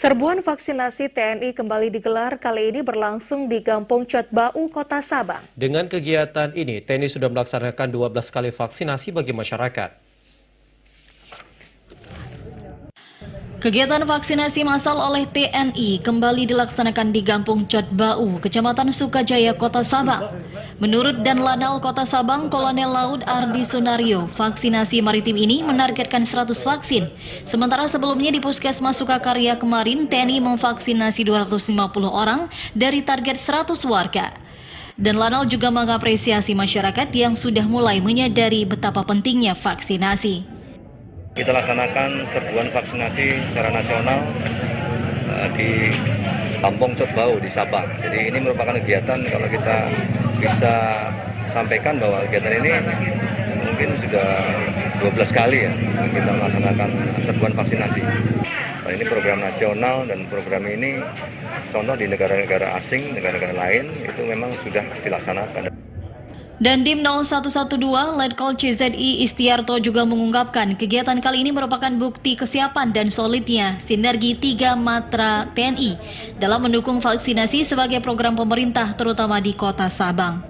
Serbuan vaksinasi TNI kembali digelar, kali ini berlangsung di Kampung Cotbau, Kota Sabang. Dengan kegiatan ini, TNI sudah melaksanakan 12 kali vaksinasi bagi masyarakat. Kegiatan vaksinasi massal oleh TNI kembali dilaksanakan di Kampung Cotbau, Kecamatan Sukajaya, Kota Sabang. Menurut Danlanal Kota Sabang, Kolonel Laut Ardi Sunario, vaksinasi maritim ini menargetkan 100 vaksin. Sementara sebelumnya di Puskesmas Sukakarya kemarin, TNI memvaksinasi 250 orang dari target 100 warga. Danlanal juga mengapresiasi masyarakat yang sudah mulai menyadari betapa pentingnya vaksinasi. Kita laksanakan serbuan vaksinasi secara nasional di Kampung Cotbau di Sabang. Jadi ini merupakan kegiatan, kalau kita bisa sampaikan bahwa kegiatan ini mungkin sudah 12 kali ya kita melaksanakan serbuan vaksinasi. Nah, ini program nasional dan program ini contoh di negara-negara asing, negara-negara lain itu memang sudah dilaksanakan. Dandim 0112 Letkol CZI Istiarto juga mengungkapkan kegiatan kali ini merupakan bukti kesiapan dan solidnya sinergi 3 matra TNI dalam mendukung vaksinasi sebagai program pemerintah terutama di Kota Sabang.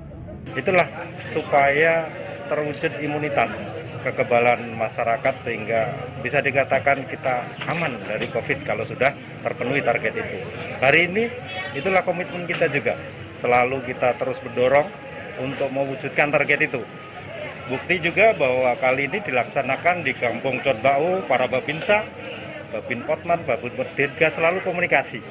Itulah supaya terwujud imunitas kekebalan masyarakat sehingga bisa dikatakan kita aman dari COVID kalau sudah terpenuhi target itu. Hari ini itulah komitmen kita juga, selalu kita terus mendorong untuk mewujudkan target itu. Bukti juga bahwa kali ini dilaksanakan di Kampung Cotbau, para Babinsa, Babin Potman, Babin Dirga selalu komunikasi.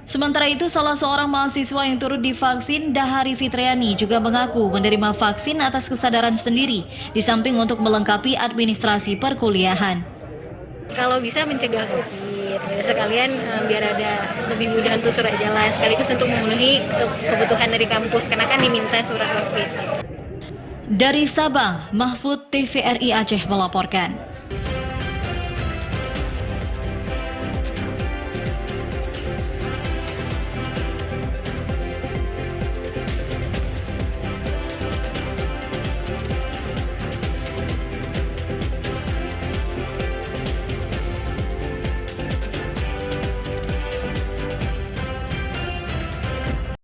Sementara itu, salah seorang mahasiswa yang turut divaksin, Dahari Fitriani, juga mengaku menerima vaksin atas kesadaran sendiri, di samping untuk melengkapi administrasi perkuliahan. Kalau bisa mencegah COVID, sekalian biar ada lebih mudah untuk surat jalan, sekaligus untuk memenuhi kebutuhan dari kampus, karena kan diminta surat COVID. Dari Sabang, Mahfud TVRI Aceh melaporkan.